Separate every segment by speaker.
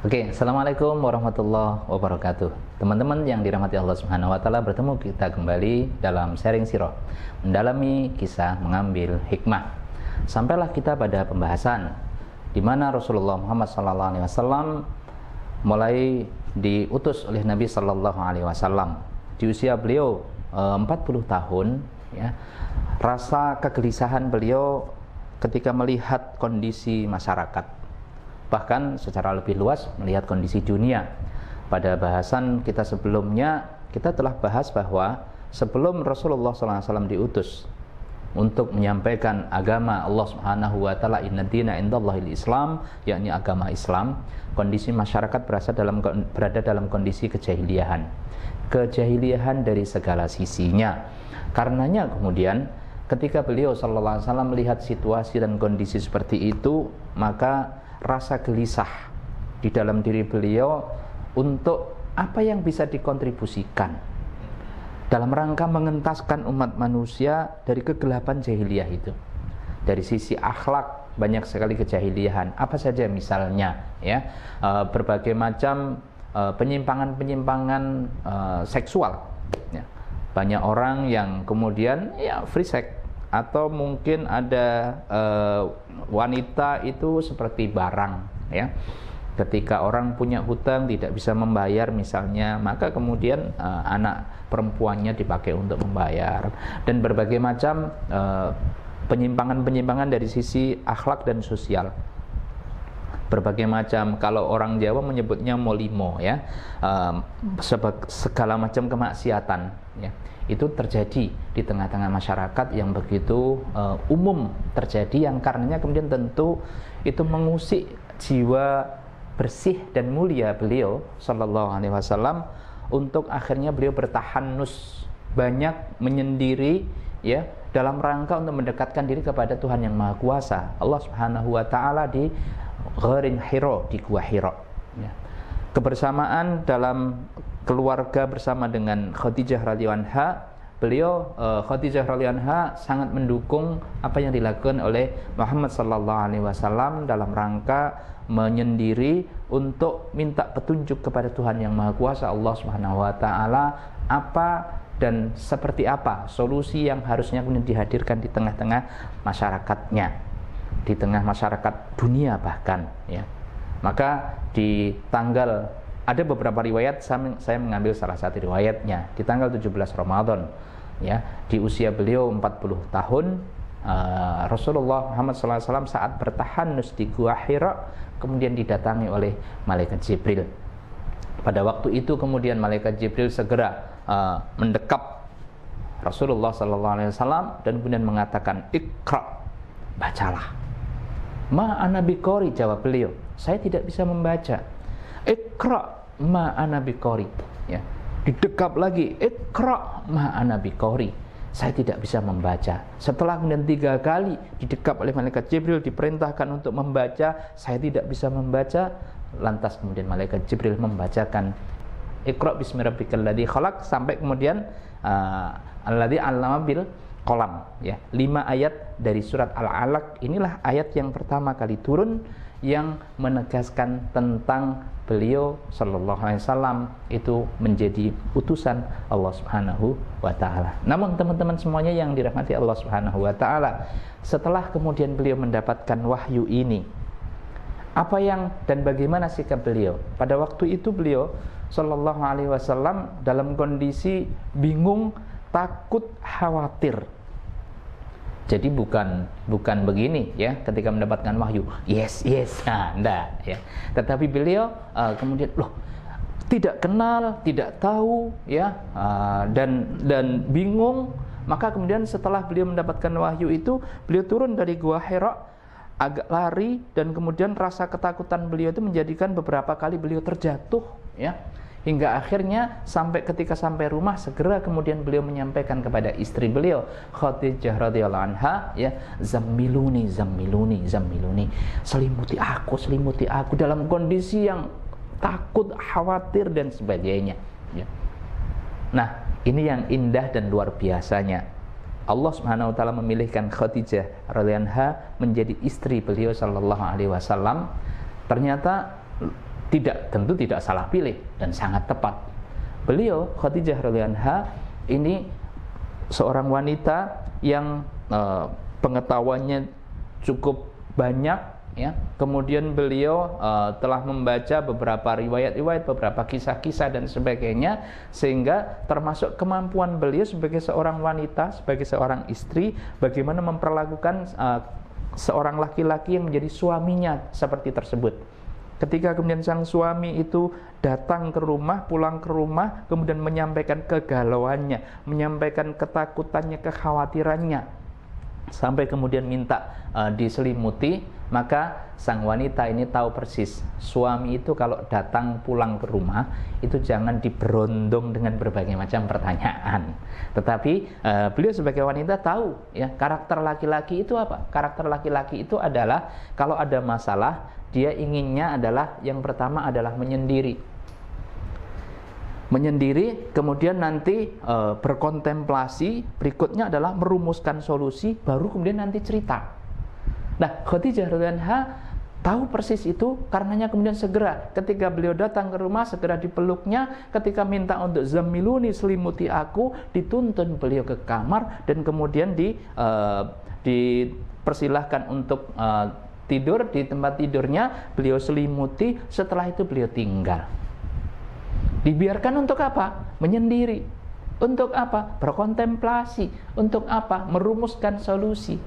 Speaker 1: Oke, Assalamualaikum warahmatullahi wabarakatuh. Teman-teman yang dirahmati Allah Subhanahu wa taala, bertemu kita kembali dalam sharing sirah, mendalami kisah mengambil hikmah. Sampailah kita pada pembahasan di mana Rasulullah Muhammad SAW mulai diutus oleh Nabi SAW. Di usia beliau 40 tahun, ya, rasa kegelisahan beliau ketika melihat kondisi masyarakat, bahkan secara lebih luas melihat kondisi dunia. Pada bahasan kita sebelumnya, kita telah bahas bahwa sebelum Rasulullah SAW diutus untuk menyampaikan agama Allah Subhanahu wa taala, inna dina indallahil Islam, yakni agama Islam, kondisi masyarakat berada dalam kondisi kejahiliahan dari segala sisinya. Karenanya kemudian ketika beliau sallallahu alaihi wasallam melihat situasi dan kondisi seperti itu, maka rasa gelisah di dalam diri beliau untuk apa yang bisa dikontribusikan dalam rangka mengentaskan umat manusia dari kegelapan jahiliyah itu. Dari sisi akhlak banyak sekali kejahiliahan. Apa saja misalnya, ya, berbagai macam penyimpangan-penyimpangan seksual, ya. Banyak orang yang kemudian free sex, atau mungkin ada wanita itu seperti barang, ya. Ketika orang punya hutang tidak bisa membayar misalnya, maka kemudian anak perempuannya dipakai untuk membayar, dan berbagai macam penyimpangan-penyimpangan dari sisi akhlak dan sosial. Berbagai macam, kalau orang Jawa menyebutnya molimo, ya, segala macam kemaksiatan, ya, itu terjadi di tengah-tengah masyarakat yang begitu umum terjadi, yang karenanya kemudian tentu itu mengusik jiwa bersih dan mulia beliau sallallahu alaihi wasallam untuk akhirnya beliau bertahanus, banyak menyendiri, ya, dalam rangka untuk mendekatkan diri kepada Tuhan yang Maha Kuasa, Allah Subhanahu wa taala, di Gharin Hira, di Gua Hira, ya. Kebersamaan dalam keluarga bersama dengan Khadijah radhiyallahu anha, beliau Khadijah radhiyallahu anha sangat mendukung apa yang dilakukan oleh Muhammad sallallahu alaihi wasallam dalam rangka menyendiri untuk minta petunjuk kepada Tuhan yang Maha Kuasa, Allah Subhanahu wa taala, apa dan seperti apa solusi yang harusnya kemudian dihadirkan di tengah-tengah masyarakatnya, di tengah masyarakat dunia bahkan, ya. Maka di tanggal, ada beberapa riwayat, saya mengambil salah satu riwayatnya, di tanggal 17 Ramadan, ya, di usia beliau 40 tahun, Rasulullah Muhammad SAW saat bertahanus di Gua Hira kemudian didatangi oleh malaikat Jibril. Pada waktu itu kemudian malaikat Jibril segera mendekap Rasulullah SAW dan kemudian mengatakan, "Iqra", bacalah. "Ma ana biqori", jawab beliau, "saya tidak bisa membaca." "Iqra ma ana biqori", ya. Didekap lagi, "Iqra ma ana biqori", saya tidak bisa membaca. Setelah kemudian 3 kali didekap oleh malaikat Jibril, diperintahkan untuk membaca, saya tidak bisa membaca. Lantas kemudian malaikat Jibril membacakan "Iqra bismi rabbikal ladzi khalaq" sampai kemudian alladzi 'allama bil qalam, ya. 5 ayat dari surat Al-Alaq. Inilah ayat yang pertama kali turun yang menegaskan tentang beliau sallallahu alaihi wasallam itu menjadi utusan Allah Subhanahu wa taala. Namun teman-teman semuanya yang dirahmati Allah Subhanahu wa taala, setelah kemudian beliau mendapatkan wahyu ini, apa yang dan bagaimana sikap beliau? Pada waktu itu beliau sallallahu alaihi wasallam dalam kondisi bingung, takut, khawatir. Jadi bukan begini, ya, ketika mendapatkan wahyu, yes, enggak, ya. Tetapi beliau kemudian tidak kenal, tidak tahu, ya, dan bingung. Maka kemudian setelah beliau mendapatkan wahyu itu, beliau turun dari Gua Hira, agak lari, dan kemudian rasa ketakutan beliau itu menjadikan beberapa kali beliau terjatuh, ya. Hingga akhirnya ketika sampai rumah, segera kemudian beliau menyampaikan kepada istri beliau, Khadijah radhiyallahu anha, ya, "Zammiluni, selimuti aku", dalam kondisi yang takut, khawatir dan sebagainya, ya. Nah, ini yang indah dan luar biasanya. Allah Subhanahu wa taala memilihkan Khadijah radhiyallahu anha menjadi istri beliau sallallahu alaihi wasallam. Ternyata tentu tidak salah pilih dan sangat tepat. Beliau Khadijah radhiyallahu anha ini seorang wanita yang pengetahuannya cukup banyak, ya. Kemudian beliau telah membaca beberapa riwayat-riwayat, beberapa kisah-kisah dan sebagainya, sehingga termasuk kemampuan beliau sebagai seorang wanita, sebagai seorang istri, bagaimana memperlakukan seorang laki-laki yang menjadi suaminya seperti tersebut. Ketika kemudian sang suami itu datang ke rumah, pulang ke rumah, kemudian menyampaikan kegalauannya, menyampaikan ketakutannya, kekhawatirannya, sampai kemudian minta diselimuti, maka sang wanita ini tahu persis suami itu kalau datang pulang ke rumah itu jangan diberondong dengan berbagai macam pertanyaan. Tetapi beliau sebagai wanita tahu, ya, karakter laki-laki itu apa? Karakter laki-laki itu adalah kalau ada masalah dia inginnya adalah yang pertama adalah menyendiri, kemudian nanti berkontemplasi, berikutnya adalah merumuskan solusi, baru kemudian nanti cerita. Nah, Khadijah radhiyallahu anha tahu persis itu, karenanya kemudian segera ketika beliau datang ke rumah segera dipeluknya, ketika minta untuk zammiluni, selimuti aku, dituntun beliau ke kamar dan kemudian dipersilahkan untuk tidur di tempat tidurnya, beliau selimuti, setelah itu beliau tinggal. Dibiarkan untuk apa? Menyendiri. Untuk apa? Berkontemplasi. Untuk apa? Merumuskan solusi.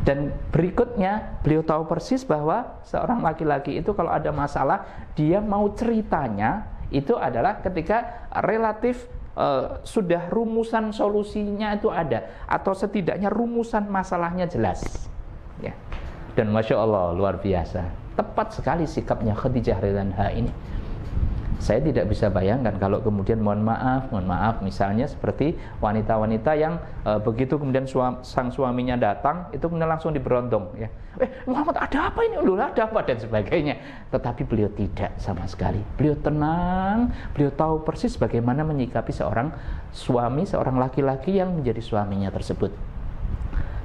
Speaker 1: Dan berikutnya beliau tahu persis bahwa seorang laki-laki itu kalau ada masalah, dia mau ceritanya itu adalah ketika relatif sudah rumusan solusinya itu ada, atau setidaknya rumusan masalahnya jelas, ya. Dan Masya Allah, luar biasa, tepat sekali sikapnya Khadijah radhiyallahu anha ini. Saya tidak bisa bayangkan kalau kemudian mohon maaf misalnya seperti wanita-wanita yang begitu kemudian sang suaminya datang itu kemudian langsung diberondong, ya. Muhammad, ada apa ini? Loh, ada apa dan sebagainya. Tetapi beliau tidak sama sekali. Beliau tenang, beliau tahu persis bagaimana menyikapi seorang suami, seorang laki-laki yang menjadi suaminya tersebut.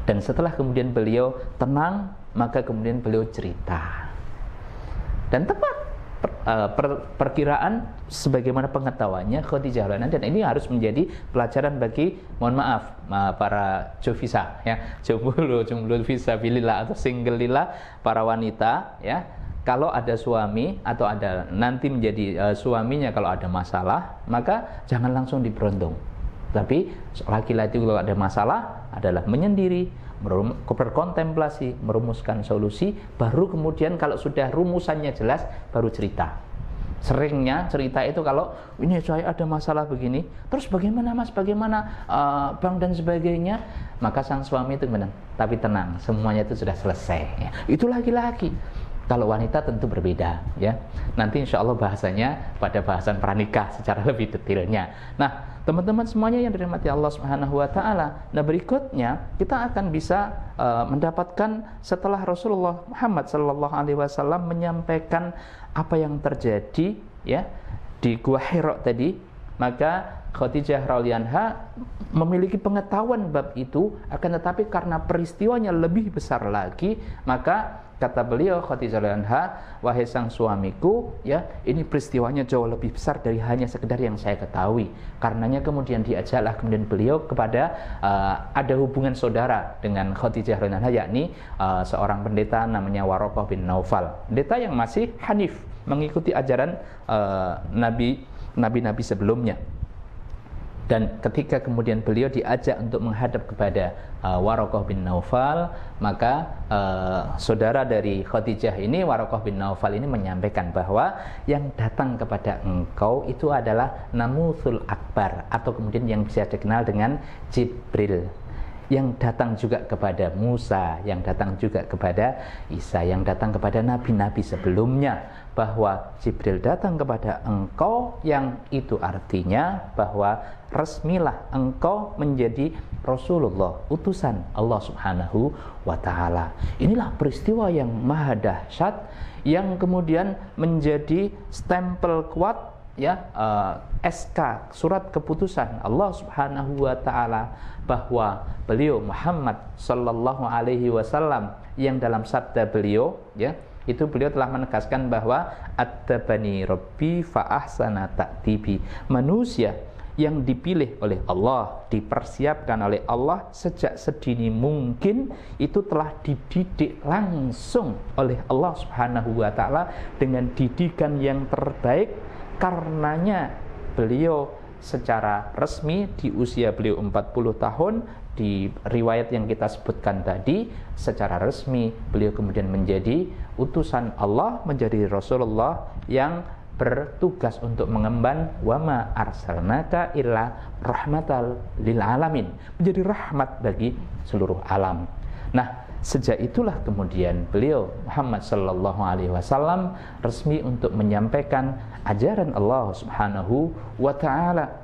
Speaker 1: Dan setelah kemudian beliau tenang, maka kemudian beliau cerita. Dan tepat perkiraan sebagaimana pengetahuannya Khadijah radhiyallahu anha, dan ini harus menjadi pelajaran bagi, mohon maaf, para jovisa, ya, jomblo fisabilillah atau single lillah, para wanita, ya. Kalau ada suami atau ada nanti menjadi suaminya, kalau ada masalah, maka jangan langsung diberondong. Tapi laki-laki kalau ada masalah adalah menyendiri, berkontemplasi, merumuskan solusi, baru kemudian kalau sudah rumusannya jelas, baru cerita. Seringnya cerita itu kalau ini saya ada masalah begini, terus bagaimana mas, bagaimana bang dan sebagainya, maka sang suami itu benar, tapi tenang, semuanya itu sudah selesai, ya. Itu laki-laki. Kalau wanita tentu berbeda, ya. Nanti insya Allah bahasanya pada bahasan pranikah secara lebih detailnya. Nah, teman-teman semuanya yang dirahmati Allah Subhanahu wa taala. Nah, berikutnya kita akan bisa mendapatkan setelah Rasulullah Muhammad sallallahu alaihi wasallam menyampaikan apa yang terjadi, ya, di Gua Hira tadi, maka Khadijah radhiyallahu anha memiliki pengetahuan bab itu, akan tetapi karena peristiwanya lebih besar lagi, maka kata beliau Khadijah radhiyallahu anha, wahai sang suamiku, ya, ini peristiwanya jauh lebih besar dari hanya sekedar yang saya ketahui. Karenanya kemudian diajaklah kemudian beliau kepada ada hubungan saudara dengan Khadijah radhiyallahu anha, yakni seorang pendeta namanya Waraqah bin Naufal, pendeta yang masih hanif, mengikuti ajaran nabi-nabi sebelumnya. Dan ketika kemudian beliau diajak untuk menghadap kepada Waraqah bin Naufal, maka saudara dari Khadijah ini, Waraqah bin Naufal ini menyampaikan bahwa yang datang kepada engkau itu adalah Namutsul Akbar, atau kemudian yang bisa dikenal dengan Jibril, yang datang juga kepada Musa, yang datang juga kepada Isa, yang datang kepada nabi-nabi sebelumnya, bahwa Jibril datang kepada engkau, yang itu artinya bahwa resmilah engkau menjadi Rasulullah, utusan Allah Subhanahu wa taala. Inilah peristiwa yang maha dahsyat yang kemudian menjadi stempel kuat, ya, SK, surat keputusan Allah Subhanahu wa taala, bahwa beliau Muhammad sallallahu alaihi wasallam yang dalam sabda beliau, ya, itu beliau telah menegaskan bahwa at-tabani rabbi fa ahsana ta'tibi. Manusia yang dipilih oleh Allah, dipersiapkan oleh Allah sejak sedini mungkin, itu telah dididik langsung oleh Allah Subhanahu wa taala dengan didikan yang terbaik. Karenanya beliau secara resmi di usia beliau 40 tahun, di riwayat yang kita sebutkan tadi, secara resmi beliau kemudian menjadi utusan Allah, menjadi Rasulullah yang bertugas untuk mengemban wama arsalnaka illa rahmatal lil alamin, menjadi rahmat bagi seluruh alam. Nah, sejak itulah kemudian beliau Muhammad sallallahu alaihi wasallam resmi untuk menyampaikan ajaran Allah Subhanahu wa taala,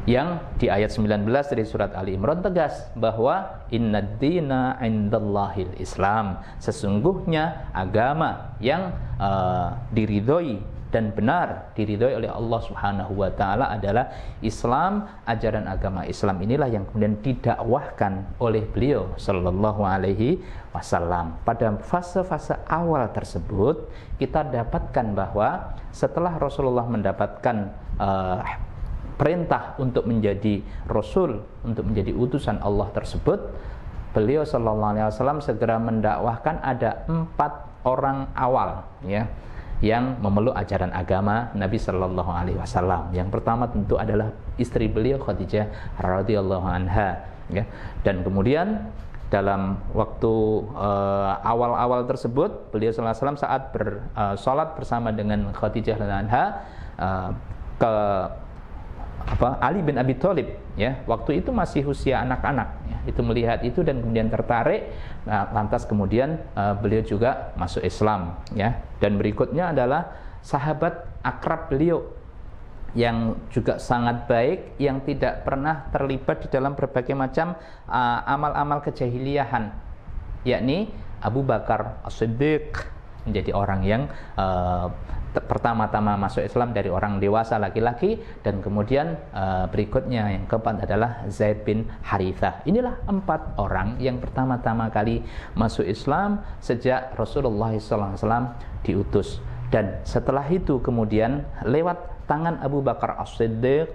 Speaker 1: yang di ayat 19 dari surat Ali Imran tegas bahwa innad dina indallahil Islam, sesungguhnya agama yang diridhoi dan benar diridhoi oleh Allah Subhanahu wa taala adalah Islam. Ajaran agama Islam inilah yang kemudian didakwahkan oleh beliau sallallahu alaihi wasallam. Pada fase-fase awal tersebut kita dapatkan bahwa setelah Rasulullah mendapatkan perintah untuk menjadi Rasul, untuk menjadi utusan Allah tersebut, beliau sallallahu alaihi wasallam segera mendakwahkan ada 4 orang awal, ya, yang memeluk ajaran agama Nabi sallallahu alaihi wasallam. Yang pertama tentu adalah istri beliau Khadijah radhiyallahu anha, ya. Dan kemudian dalam waktu awal-awal tersebut beliau sallallahu alaihi wasallam saat bersolat bersama dengan Khadijah radhiyallahu anha ke Ali bin Abi Thalib, ya, waktu itu masih usia anak-anak, ya, itu melihat itu dan kemudian tertarik. Nah, lantas kemudian beliau juga masuk Islam, ya. Dan berikutnya adalah sahabat akrab beliau yang juga sangat baik, yang tidak pernah terlibat di dalam berbagai macam amal-amal kejahiliahan, yakni Abu Bakar As-Siddiq, menjadi orang yang pertama-tama masuk Islam dari orang dewasa laki-laki, dan kemudian berikutnya yang keempat adalah Zaid bin Harithah. Inilah 4 orang yang pertama-tama kali masuk Islam sejak Rasulullah SAW diutus. Dan setelah itu kemudian lewat tangan Abu Bakar As-Siddiq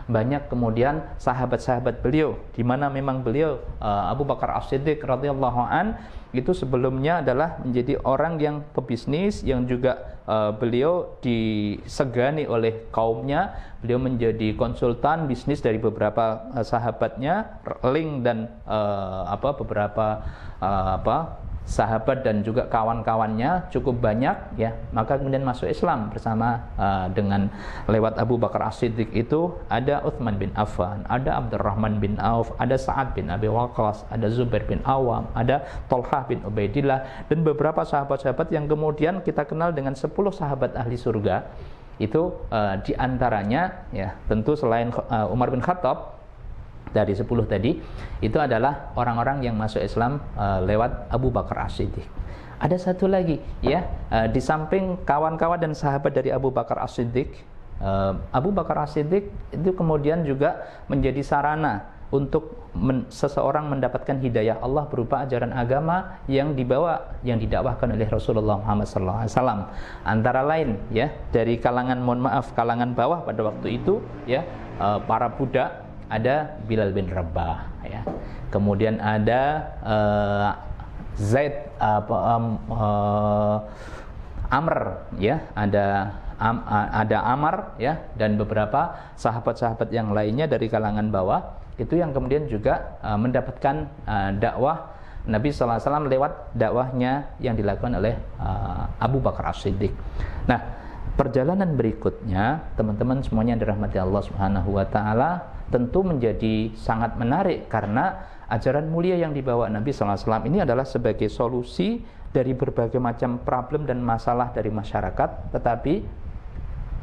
Speaker 1: banyak kemudian sahabat-sahabat beliau, di mana memang beliau Abu Bakar As-Siddiq radhiyallahu an itu sebelumnya adalah menjadi orang yang pebisnis, yang juga beliau disegani oleh kaumnya. Beliau menjadi konsultan bisnis dari beberapa sahabatnya, link dan beberapa sahabat dan juga kawan-kawannya cukup banyak, ya. Maka kemudian masuk Islam bersama dengan lewat Abu Bakar As-Siddiq itu ada Utsman bin Affan, ada Abdurrahman bin Auf, ada Sa'ad bin Abi Waqqas, ada Zubair bin Awam, ada Thalhah bin Ubaidillah, dan beberapa sahabat-sahabat yang kemudian kita kenal dengan 10 sahabat ahli surga. Itu diantaranya, ya, tentu selain Umar bin Khattab dari 10 tadi, itu adalah orang-orang yang masuk Islam lewat Abu Bakar As-Siddiq. Ada satu lagi, ya, di samping kawan-kawan dan sahabat dari Abu Bakar As-Siddiq, Abu Bakar As-Siddiq itu kemudian juga menjadi sarana untuk seseorang mendapatkan hidayah Allah berupa ajaran agama yang dibawa, yang didakwahkan oleh Rasulullah Muhammad SAW. Antara lain, ya, dari kalangan, kalangan bawah pada waktu itu, ya, para budak, ada Bilal bin Rabah, ya. Kemudian ada Zaid Amr, ya, ada Amr, ya, dan beberapa sahabat-sahabat yang lainnya dari kalangan bawah itu yang kemudian juga mendapatkan dakwah Nabi SAW lewat dakwahnya yang dilakukan oleh Abu Bakar As-Siddiq. Nah, perjalanan berikutnya, teman-teman semuanya dirahmati Allah Subhanahu wa taala, tentu menjadi sangat menarik karena ajaran mulia yang dibawa Nabi SAW ini adalah sebagai solusi dari berbagai macam problem dan masalah dari masyarakat. Tetapi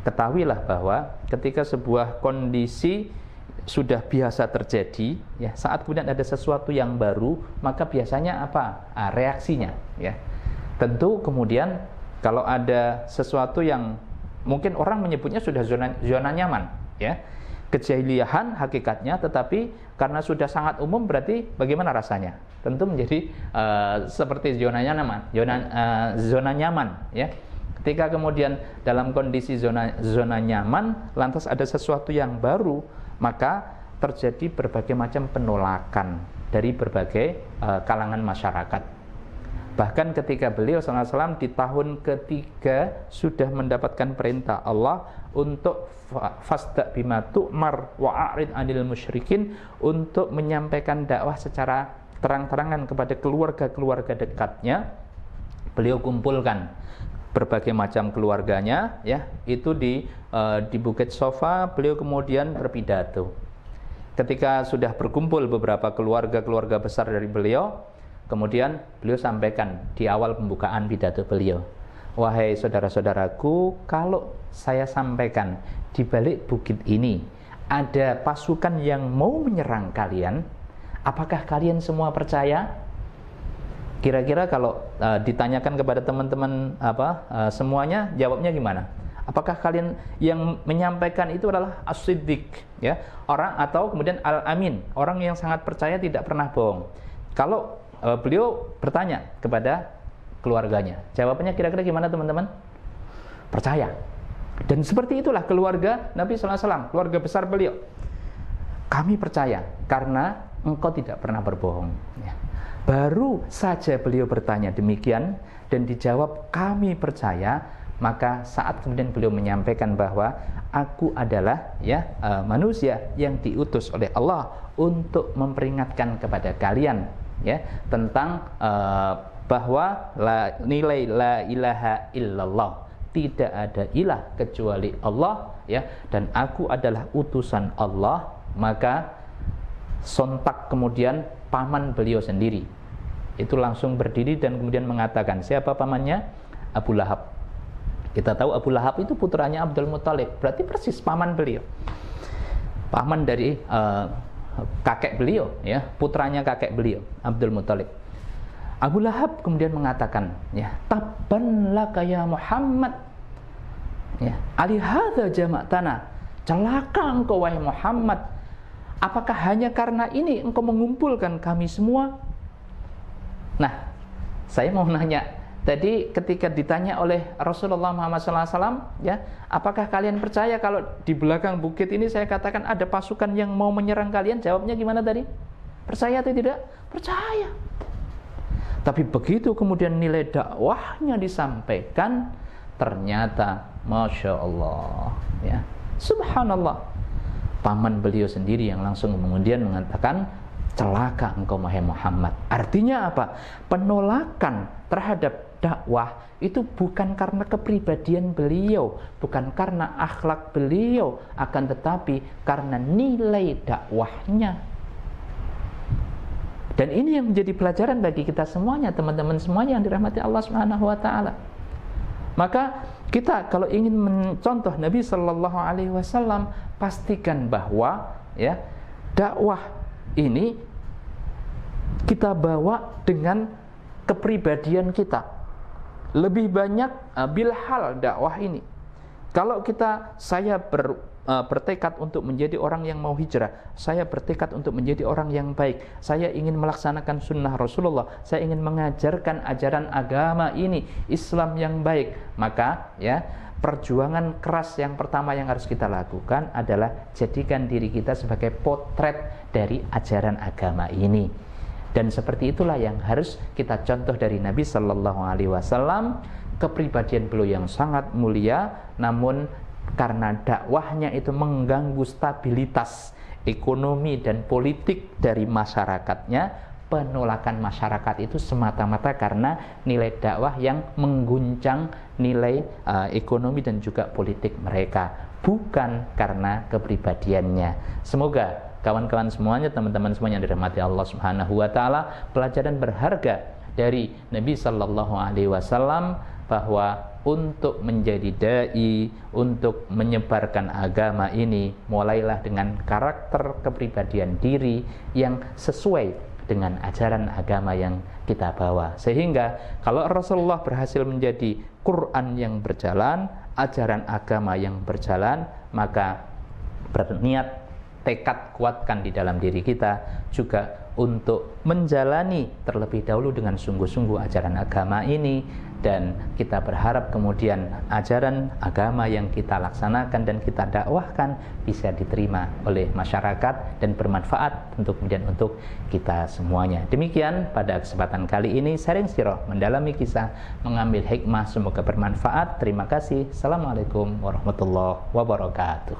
Speaker 1: ketahuilah bahwa ketika sebuah kondisi sudah biasa terjadi, ya, saat kemudian ada sesuatu yang baru, maka biasanya apa? Reaksinya, ya. Tentu kemudian kalau ada sesuatu yang mungkin orang menyebutnya sudah zona nyaman, ya, kejahiliahan hakikatnya, tetapi karena sudah sangat umum, berarti bagaimana rasanya? tentu menjadi seperti zona nyaman, ya. Ketika kemudian dalam kondisi zona nyaman, lantas ada sesuatu yang baru, maka terjadi berbagai macam penolakan dari berbagai kalangan masyarakat. Bahkan ketika beliau SAW di tahun ketiga sudah mendapatkan perintah Allah untuk fasda' bima tu'mar wa'arid 'anil musyrikin, untuk menyampaikan dakwah secara terang-terangan kepada keluarga-keluarga dekatnya. Beliau kumpulkan berbagai macam keluarganya, ya, itu di Bukit Sofa. Beliau kemudian berpidato. Ketika sudah berkumpul beberapa keluarga besar dari beliau, kemudian beliau sampaikan di awal pembukaan pidato beliau, wahai saudara-saudaraku, kalau saya sampaikan di balik bukit ini ada pasukan yang mau menyerang kalian, apakah kalian semua percaya? Kira-kira kalau ditanyakan kepada teman-teman semuanya, jawabnya gimana? Apakah kalian yang menyampaikan itu adalah as-siddiq, ya, orang, atau kemudian al-amin, orang yang sangat percaya, tidak pernah bohong? Kalau beliau bertanya kepada keluarganya, jawabannya kira-kira gimana teman-teman? Percaya. Dan seperti itulah keluarga Nabi SAW, keluarga besar beliau. Kami percaya karena engkau tidak pernah berbohong, ya. Baru saja beliau bertanya demikian dan dijawab kami percaya, maka saat kemudian beliau menyampaikan bahwa aku adalah, ya, manusia yang diutus oleh Allah untuk memperingatkan kepada kalian, ya, tentang bahwa nilai la ilaha illallah, tidak ada ilah kecuali Allah, ya, dan aku adalah utusan Allah. Maka sontak kemudian paman beliau sendiri itu langsung berdiri dan kemudian mengatakan, siapa pamannya? Abu Lahab. Kita tahu Abu Lahab itu putranya Abdul Muthalib, berarti persis paman beliau, paman dari kakek beliau, ya, putranya kakek beliau, Abdul Muthalib. Abu Lahab kemudian mengatakan, ya, tabban laka ya Muhammad, ya, alihadza jama'tana, celaka engkau wahai Muhammad, apakah hanya karena ini engkau mengumpulkan kami semua? Nah, saya mau nanya, tadi ketika ditanya oleh Rasulullah Muhammad SAW, ya, apakah kalian percaya kalau di belakang bukit ini saya katakan ada pasukan yang mau menyerang kalian? Jawabnya gimana tadi? Percaya atau tidak? Percaya. Tapi begitu kemudian nilai dakwahnya disampaikan, ternyata Masya Allah, ya, Subhanallah, paman beliau sendiri yang langsung kemudian mengatakan, celaka engkau wahai Muhammad. Artinya apa? Penolakan terhadap dakwah itu bukan karena kepribadian beliau, bukan karena akhlak beliau, akan tetapi karena nilai dakwahnya. Dan ini yang menjadi pelajaran bagi kita semuanya, teman-teman semuanya yang dirahmati Allah Subhanahu wa taala. Maka kita kalau ingin mencontoh Nabi Shallallahu alaihi wasallam, pastikan bahwa, ya, dakwah ini kita bawa dengan kepribadian kita. Lebih banyak bilhal dakwah ini. Kalau saya bertekad untuk menjadi orang yang mau hijrah, saya bertekad untuk menjadi orang yang baik, saya ingin melaksanakan sunnah Rasulullah, saya ingin mengajarkan ajaran agama ini, Islam yang baik, maka, ya, perjuangan keras yang pertama yang harus kita lakukan adalah jadikan diri kita sebagai potret dari ajaran agama ini. Dan seperti itulah yang harus kita contoh dari Nabi Sallallahu Alaihi Wasallam. Kepribadian beliau yang sangat mulia, namun karena dakwahnya itu mengganggu stabilitas ekonomi dan politik dari masyarakatnya, penolakan masyarakat itu semata-mata karena nilai dakwah yang mengguncang nilai ekonomi dan juga politik mereka, bukan karena kepribadiannya. Semoga kawan-kawan semuanya, teman-teman semuanya yang dirahmati Allah Subhanahu wa taala, pelajaran berharga dari Nabi sallallahu alaihi wasallam bahwa untuk menjadi dai, untuk menyebarkan agama ini, mulailah dengan karakter kepribadian diri yang sesuai dengan ajaran agama yang kita bawa. Sehingga kalau Rasulullah berhasil menjadi Quran yang berjalan, ajaran agama yang berjalan, maka berniat tekad kuatkan di dalam diri kita juga untuk menjalani terlebih dahulu dengan sungguh-sungguh ajaran agama ini, dan kita berharap kemudian ajaran agama yang kita laksanakan dan kita dakwahkan bisa diterima oleh masyarakat dan bermanfaat tentu kemudian untuk kita semuanya. Demikian pada kesempatan kali ini sharing sirah mendalami kisah mengambil hikmah, semoga bermanfaat. Terima kasih. Assalamualaikum warahmatullahi wabarakatuh.